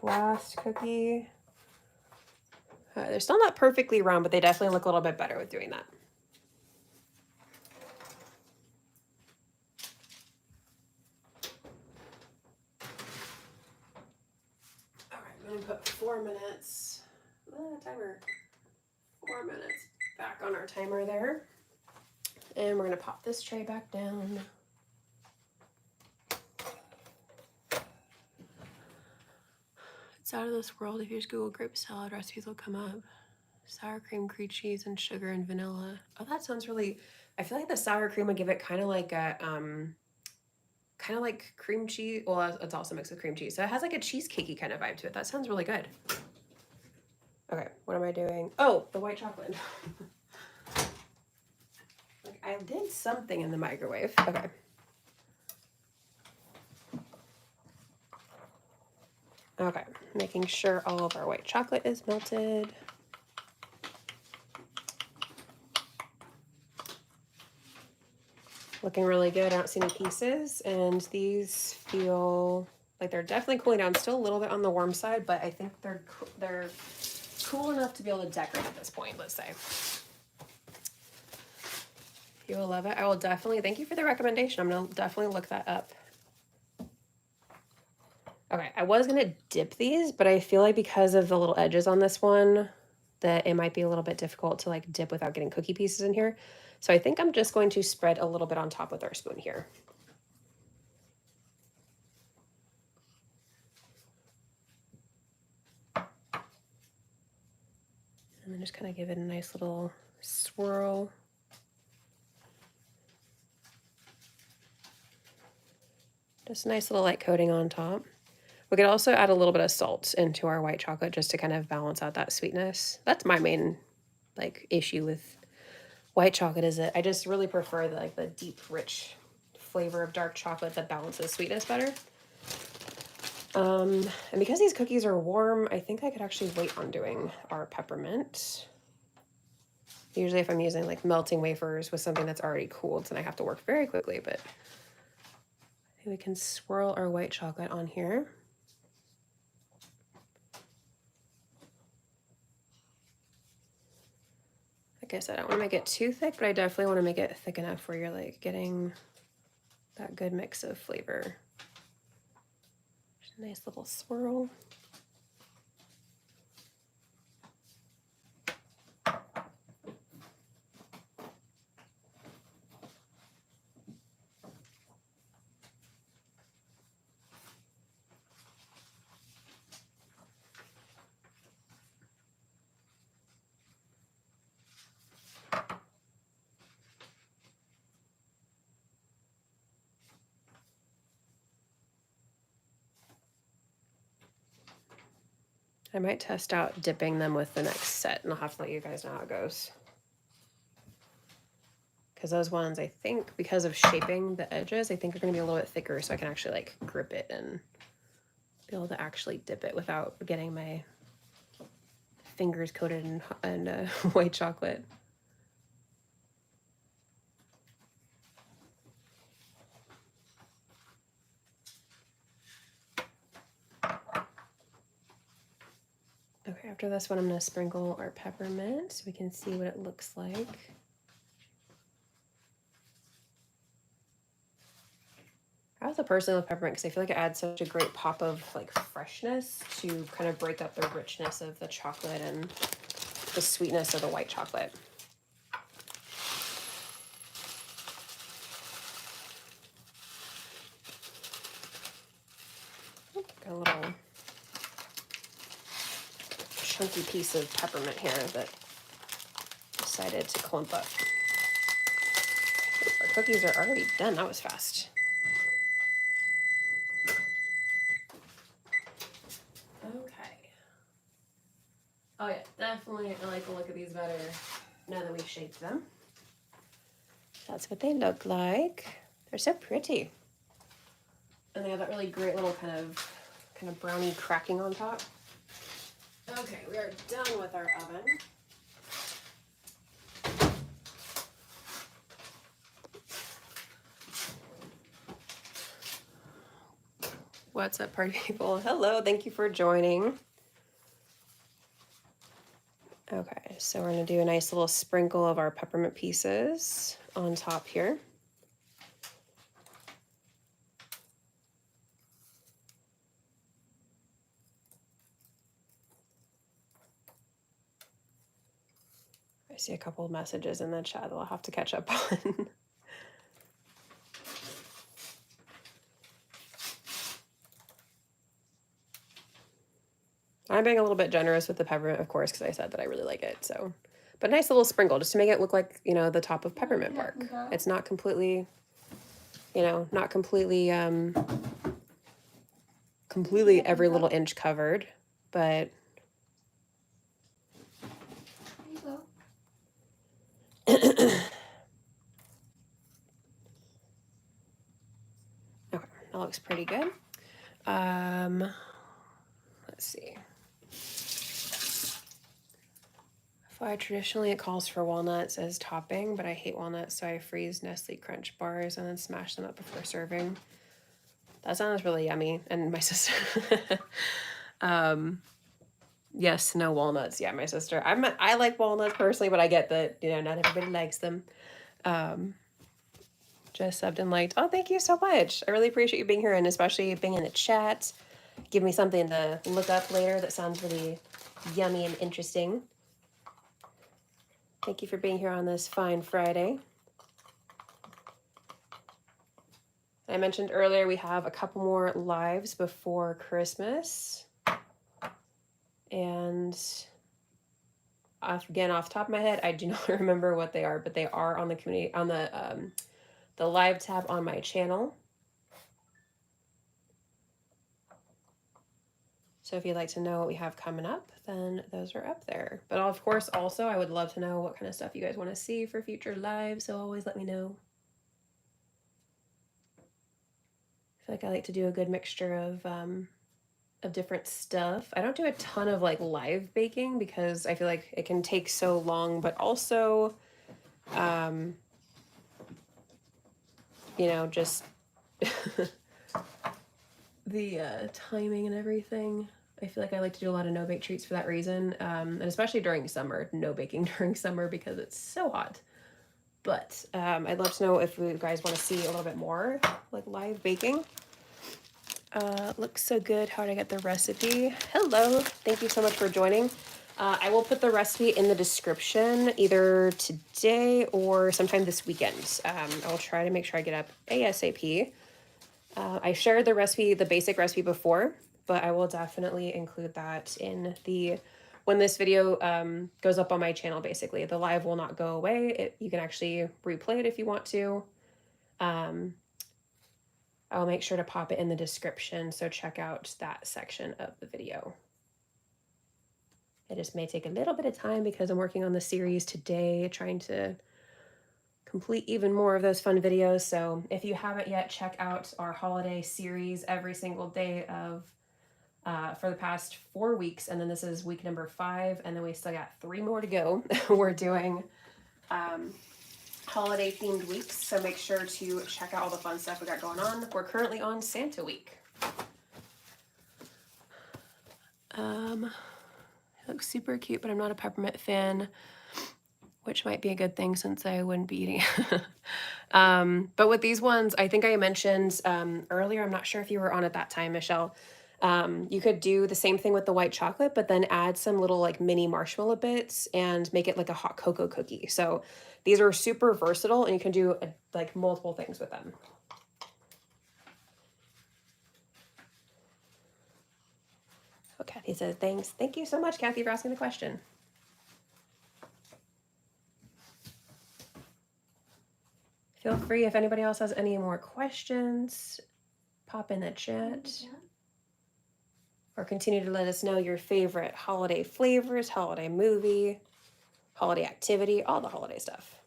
Last cookie. They're still not perfectly round, but they definitely look a little bit better with doing that. All right, I'm gonna put 4 minutes. Timer. 4 minutes back on our timer there. And we're gonna pop this tray back down. It's out of this world. If you just Google grape salad, recipes will come up. Sour cream, cream cheese, and sugar and vanilla. Oh, that sounds really, I feel like the sour cream would give it kind of like a, kind of like cream cheese. Well, it's also mixed with cream cheese. So it has like a cheesecakey kind of vibe to it. That sounds really good. Okay, what am I doing? Oh, the white chocolate. I did something in the microwave. Okay. Okay, making sure all of our white chocolate is melted. Looking really good. I don't see any pieces, and these feel like they're definitely cooling down. Still a little bit on the warm side, but I think they're cool enough to be able to decorate at this point, let's say. You will love it. I will definitely, thank you for the recommendation. I'm gonna definitely look that up. Okay, I was gonna dip these, but I feel like because of the little edges on this one, that it might be a little bit difficult to like dip without getting cookie pieces in here. So I think I'm just going to spread a little bit on top with our spoon here. And then just kind of give it a nice little swirl. Just a nice little light coating on top. We could also add a little bit of salt into our white chocolate just to kind of balance out that sweetness. That's my main like issue with white chocolate, is that I just really prefer the deep, rich flavor of dark chocolate that balances sweetness better. And because these cookies are warm, I think I could actually wait on doing our peppermint. Usually if I'm using like melting wafers with something that's already cooled, then I have to work very quickly, but I think we can swirl our white chocolate on here. Like I said, I don't want to make it too thick, but I definitely want to make it thick enough where you're like getting that good mix of flavor. Just a nice little swirl. I might test out dipping them with the next set, and I'll have to let you guys know how it goes. Because those ones, I think, because of shaping the edges, I think are going to be a little bit thicker, so I can actually like grip it and be able to actually dip it without getting my fingers coated in white chocolate. Okay, after this one, I'm going to sprinkle our peppermint so we can see what it looks like. I also personally love peppermint because I feel like it adds such a great pop of like freshness to kind of break up the richness of the chocolate and the sweetness of the white chocolate. Got a little chunky piece of peppermint here that decided to clump up. Our cookies are already done. That was fast. Okay. Oh yeah, definitely I like the look of these better now that we've shaped them. That's what they look like. They're so pretty. And they have that really great little kind of brownie cracking on top. Okay, we are done with our oven. What's up, party people? Hello, thank you for joining. Okay, so we're gonna do a nice little sprinkle of our peppermint pieces on top here. I see a couple of messages in the chat that I'll have to catch up on. I'm being a little bit generous with the peppermint, of course, because I said that I really like it. So, but a nice little sprinkle just to make it look like, you know, the top of peppermint bark. It's not completely, you know, not completely, completely every little inch covered, but. Okay, that looks pretty good. Let's see. Traditionally, it calls for walnuts as topping, but I hate walnuts, so I freeze Nestle Crunch bars and then smash them up before serving. That sounds really yummy. And my sister, yes, no walnuts. Yeah, my sister. I like walnuts personally, but I get that, you know, not everybody likes them. Just subbed and liked. Oh, thank you so much. I really appreciate you being here, and especially being in the chat. Give me something to look up later that sounds really yummy and interesting. Thank you for being here on this fine Friday. I mentioned earlier we have a couple more lives before Christmas. And again, off the top of my head, I do not remember what they are, but they are on the community, on the live tab on my channel. So if you'd like to know what we have coming up, then those are up there. But of course, also, I would love to know what kind of stuff you guys want to see for future lives, so always let me know. I feel like I like to do a good mixture of different stuff. I don't do a ton of like live baking because I feel like it can take so long, but also, you know, just the timing and everything. I feel like I like to do a lot of no-bake treats for that reason, and especially during summer, no baking during summer because it's so hot. But I'd love to know if you guys want to see a little bit more like live baking. Looks so good. How did I get the recipe? Hello. Thank you so much for joining. I will put the recipe in the description either today or sometime this weekend. I'll try to make sure I get up ASAP. I shared the recipe, the basic recipe before, but I will definitely include that in the, when this video goes up on my channel, basically. The live will not go away. You can actually replay it if you want to. I'll make sure to pop it in the description, so check out that section of the video. It just may take a little bit of time because I'm working on the series today, trying to complete even more of those fun videos. So if you haven't yet, check out our holiday series every single day of for the past 4 weeks, and then this is week number 5, and then we still got 3 more to go. We're doing holiday themed weeks, so make sure to check out all the fun stuff we got going on. We're currently on Santa week. It looks super cute, but I'm not a peppermint fan, which might be a good thing since I wouldn't be eating. But with these ones, I think I mentioned earlier, I'm not sure if you were on at that time, Michelle. You could do the same thing with the white chocolate, but then add some little like mini marshmallow bits and make it like a hot cocoa cookie. So these are super versatile and you can do like multiple things with them. Oh, Kathy says, thanks. Thank you so much, Kathy, for asking the question. Feel free, if anybody else has any more questions, pop in the chat. Or continue to let us know your favorite holiday flavors, holiday movie, holiday activity, all the holiday stuff.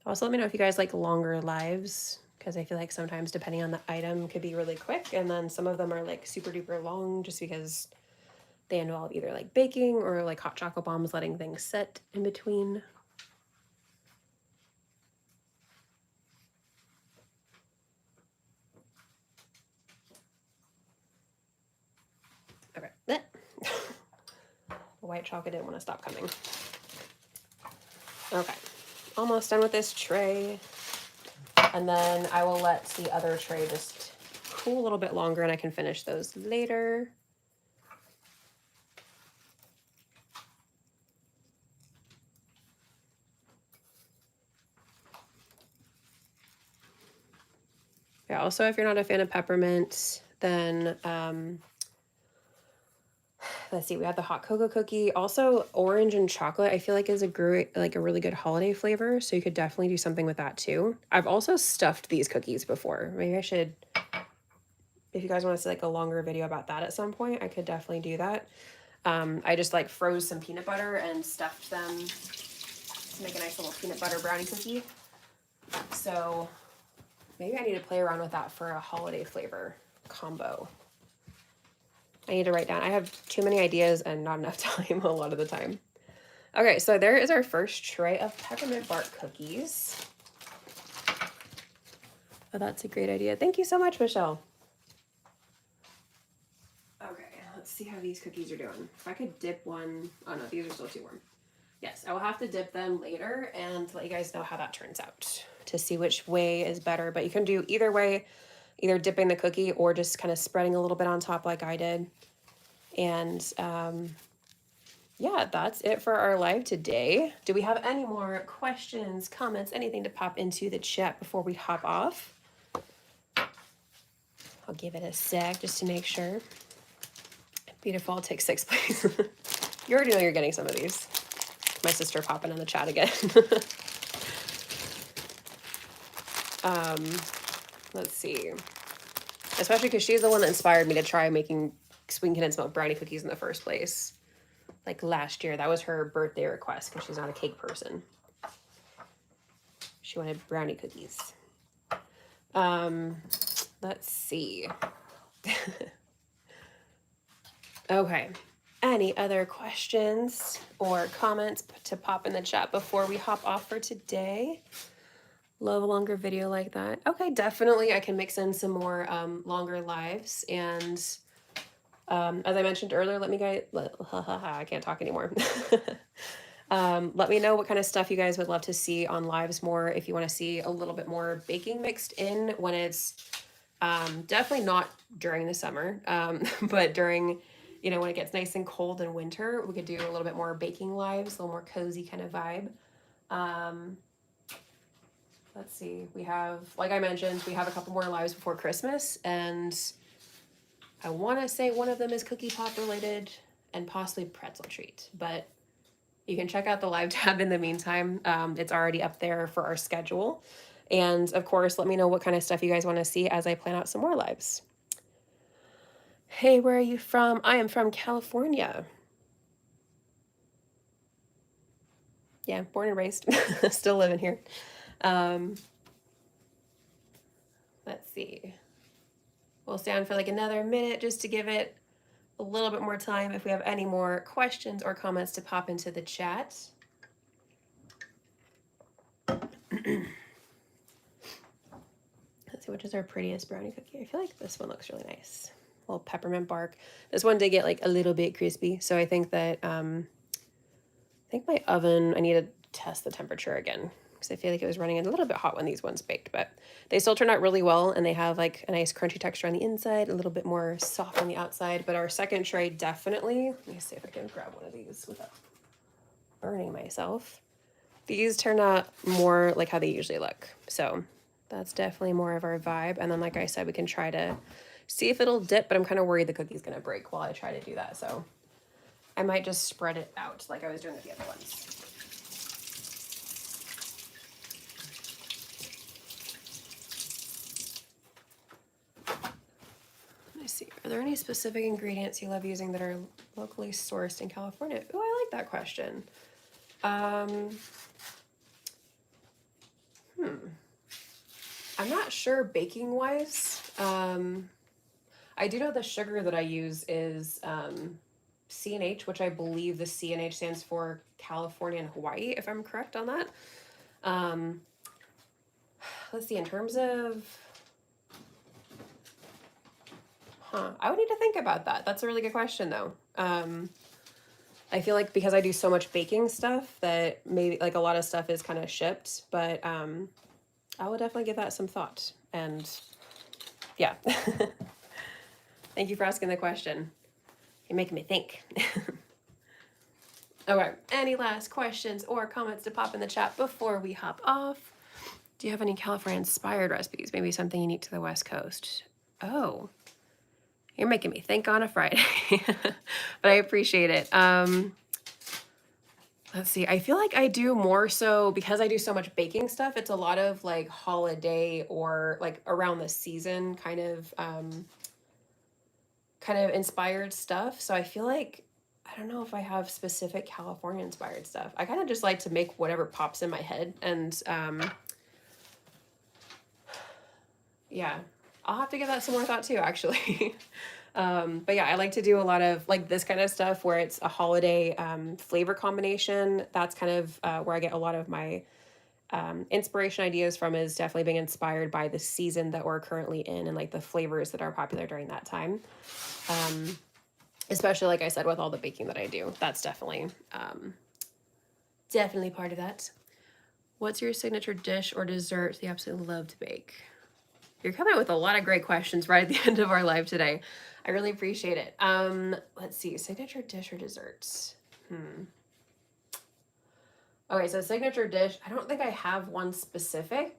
Also, let me know if you guys like longer lives, because I feel like sometimes depending on the item could be really quick, and then some of them are like super duper long just because they involve either like baking or like hot chocolate bombs letting things set in between. Okay. The white chocolate didn't want to stop coming. Okay. Almost done with this tray. And then I will let the other tray just cool a little bit longer and I can finish those later. Yeah, also if you're not a fan of peppermint, then let's see, we have the hot cocoa cookie. Also, orange and chocolate, I feel like is a great, like a really good holiday flavor. So you could definitely do something with that too. I've also stuffed these cookies before. Maybe I should, if you guys want to see like a longer video about that at some point, I could definitely do that. I just like froze some peanut butter and stuffed them to make a nice little peanut butter brownie cookie. So maybe I need to play around with that for a holiday flavor combo. I need to write down. I have too many ideas and not enough time a lot of the time. Okay, so there is our first tray of peppermint bark cookies. Oh, that's a great idea. Thank you so much, Michelle. Okay, let's see how these cookies are doing. If I could dip one, oh no, these are still too warm. Yes, I will have to dip them later and let you guys know how that turns out to see which way is better. But you can do either way, either dipping the cookie or just kind of spreading a little bit on top like I did. And yeah, that's it for our live today. Do we have any more questions, comments, anything to pop into the chat before we hop off? I'll give it a sec just to make sure. Beautiful, I'll take 6, please. You already know you're getting some of these. My sister popping in the chat again. Let's see. Especially because she's the one that inspired me to try making sweetened condensed milk brownie cookies in the first place. Like last year, that was her birthday request because she's not a cake person. She wanted brownie cookies. Let's see. Okay. Any other questions or comments to pop in the chat before we hop off for today? Love a longer video like that. Okay, definitely. I can mix in some more longer lives. And as I mentioned earlier, I can't talk anymore. Let me know what kind of stuff you guys would love to see on lives more. If you want to see a little bit more baking mixed in when it's definitely not during the summer, but during, when it gets nice and cold in winter, we could do a little bit more baking lives, a little more cozy kind of vibe. Let's see, we have, like I mentioned, we have a couple more lives before Christmas, and I want to say one of them is cookie pop related and possibly pretzel treat, but you can check out the live tab in the meantime. It's already up there for our schedule. And of course, let me know what kind of stuff you guys want to see as I plan out some more lives. Hey, where are you from? I am from California. Yeah, born and raised. Still living here. Let's see. We'll stay on for like another minute just to give it a little bit more time if we have any more questions or comments to pop into the chat. Let's see, which is our prettiest brownie cookie? I feel like this one looks really nice. A little peppermint bark. This one did get like a little bit crispy, so I think that I think my oven, I need to test the temperature again because I feel like it was running a little bit hot when these ones baked, but they still turned out really well, and they have like a nice crunchy texture on the inside, a little bit more soft on the outside. But our second tray definitely, let me see if I can grab one of these without burning myself. These turn out more like how they usually look, so that's definitely more of our vibe. And then, like I said, we can try to see if it'll dip, but I'm kind of worried the cookie's gonna break while I try to do that, so I might just spread it out like I was doing with the other ones. Let me see. Are there any specific ingredients you love using that are locally sourced in California? Oh, I like that question. I'm not sure baking wise. I do know the sugar that I use is CNH, which I believe the CNH stands for California and Hawaii, if I'm correct on that. Let's see, in terms of, I would need to think about that. That's a really good question, though. I feel like because I do so much baking stuff that maybe like a lot of stuff is kind of shipped, but I will definitely give that some thought. And yeah, thank you for asking the question. You're making me think. Okay, any last questions or comments to pop in the chat before we hop off? Do you have any California inspired recipes? Maybe something unique to the West Coast? Oh, you're making me think on a Friday, but I appreciate it. Let's see, I feel like I do more so because I do so much baking stuff. It's a lot of like holiday or like around the season kind of inspired stuff. So I feel like, I don't know if I have specific California inspired stuff. I kind of just like to make whatever pops in my head. And yeah, I'll have to give that some more thought too, actually. But yeah, I like to do a lot of like this kind of stuff where it's a holiday flavor combination. That's kind of where I get a lot of my inspiration ideas from, is definitely being inspired by the season that we're currently in and like the flavors that are popular during that time. Especially like I said, with all the baking that I do, that's definitely part of that. What's your signature dish or dessert you absolutely love to bake? You're coming up with a lot of great questions right at the end of our live today. I really appreciate it. Let's see, signature dish or desserts. Okay, so signature dish, I don't think I have one specific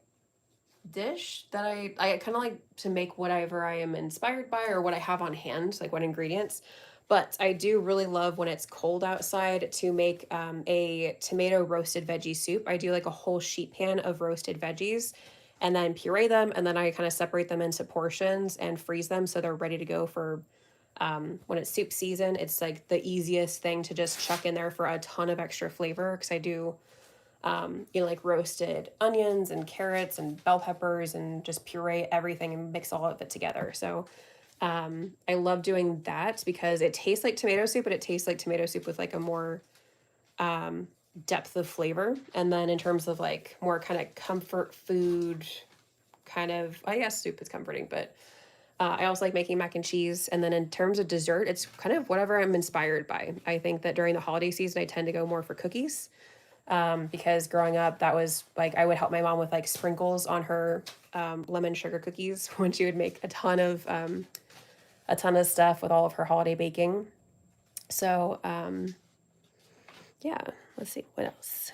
dish that I kind of like to make whatever I am inspired by or what I have on hand, like what ingredients. But I do really love when it's cold outside to make a tomato roasted veggie soup. I do like a whole sheet pan of roasted veggies, and then puree them, and then I kind of separate them into portions and freeze them so they're ready to go for when it's soup season. It's like the easiest thing to just chuck in there for a ton of extra flavor, because I do like roasted onions and carrots and bell peppers and just puree everything and mix all of it together. So I love doing that because it tastes like tomato soup, but it tastes like tomato soup with like a more depth of flavor. And then in terms of like more kind of comfort food, kind of, I guess soup is comforting, but I also like making mac and cheese. And then in terms of dessert, it's kind of whatever I'm inspired by. I think that during the holiday season, I tend to go more for cookies. Because growing up, that was like, I would help my mom with like sprinkles on her lemon sugar cookies when she would make a ton of stuff with all of her holiday baking. So yeah, let's see, what else?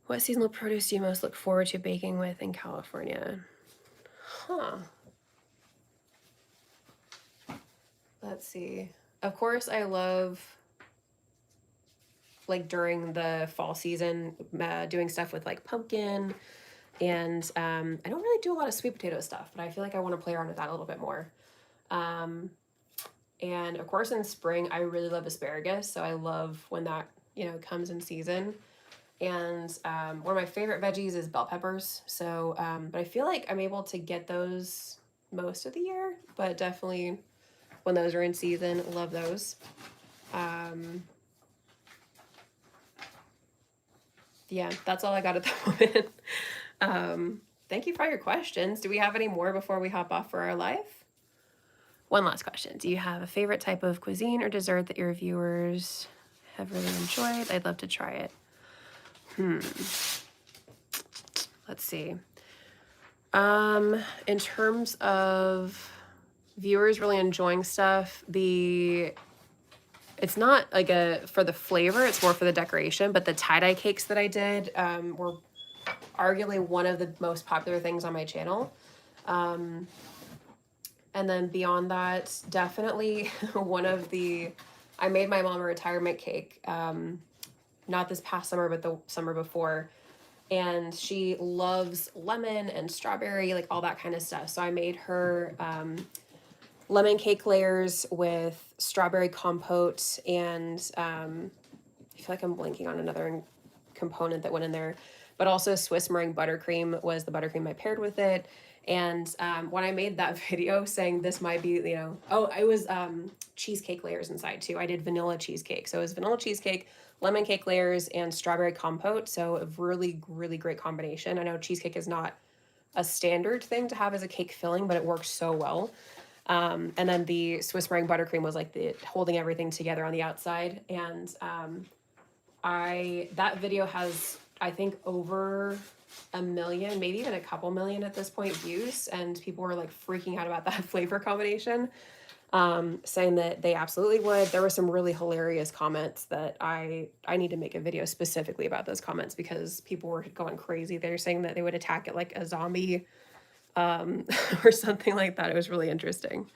What seasonal produce do you most look forward to baking with in California? Let's see. Of course, I love, like during the fall season, doing stuff with like pumpkin, and I don't really do a lot of sweet potato stuff, but I feel like I want to play around with that a little bit more. And of course, in spring, I really love asparagus, so I love when that comes in season. And one of my favorite veggies is bell peppers. So, but I feel like I'm able to get those most of the year, but definitely when those are in season, love those. Yeah, that's all I got at the moment. Thank you for your questions. Do we have any more before we hop off for our live? One last question. Do you have a favorite type of cuisine or dessert that your viewers have really enjoyed? I'd love to try it. Let's see. In terms of viewers really enjoying stuff, it's not like for the flavor, it's more for the decoration, but the tie-dye cakes that I did were arguably one of the most popular things on my channel. And then beyond that, definitely I made my mom a retirement cake, not this past summer, but the summer before. And she loves lemon and strawberry, like all that kind of stuff. So I made her lemon cake layers with strawberry compote, and I feel like I'm blanking on another component that went in there, but also Swiss meringue buttercream was the buttercream I paired with it. And when I made that video saying this might be, it was cheesecake layers inside too. I did vanilla cheesecake. So it was vanilla cheesecake, lemon cake layers, and strawberry compote. So a really, really great combination. I know cheesecake is not a standard thing to have as a cake filling, but it works so well. And then the Swiss meringue buttercream was like the holding everything together on the outside. And that video has, I think, over 1 million, maybe even a couple million at this point views, and people were like freaking out about that flavor combination, saying that they absolutely would. There were some really hilarious comments that I need to make a video specifically about those comments, because people were going crazy. They're saying that they would attack it like a zombie, or something like that. It was really interesting.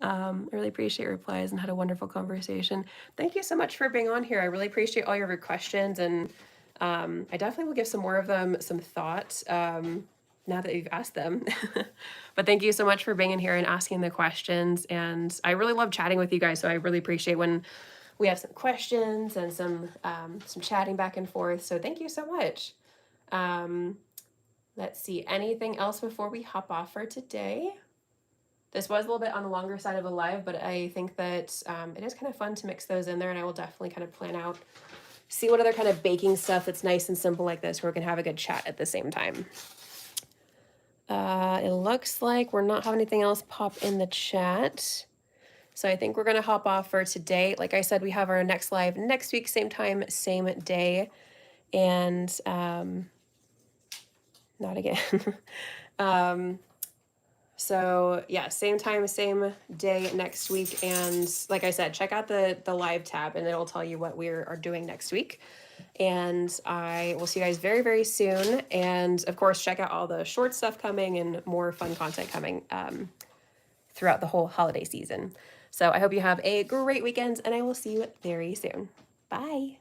I really appreciate your replies and had a wonderful conversation. Thank you so much for being on here. I really appreciate all your questions, and I definitely will give some more of them some thought now that you've asked them. But thank you so much for being in here and asking the questions. And I really love chatting with you guys, so I really appreciate when we have some questions and some chatting back and forth. So thank you so much. Let's see, anything else before we hop off for today? This was a little bit on the longer side of a live, but I think that it is kind of fun to mix those in there, and I will definitely kind of plan out, see what other kind of baking stuff that's nice and simple like this where we can have a good chat at the same time. It looks like we're not having anything else pop in the chat. So I think we're going to hop off for today. Like I said, we have our next live next week, same time, same day. And not again. So yeah, same time, same day next week. And like I said, check out the live tab and it'll tell you what we are doing next week. And I will see you guys very, very soon. And of course, check out all the short stuff coming and more fun content coming throughout the whole holiday season. So I hope you have a great weekend, and I will see you very soon. Bye.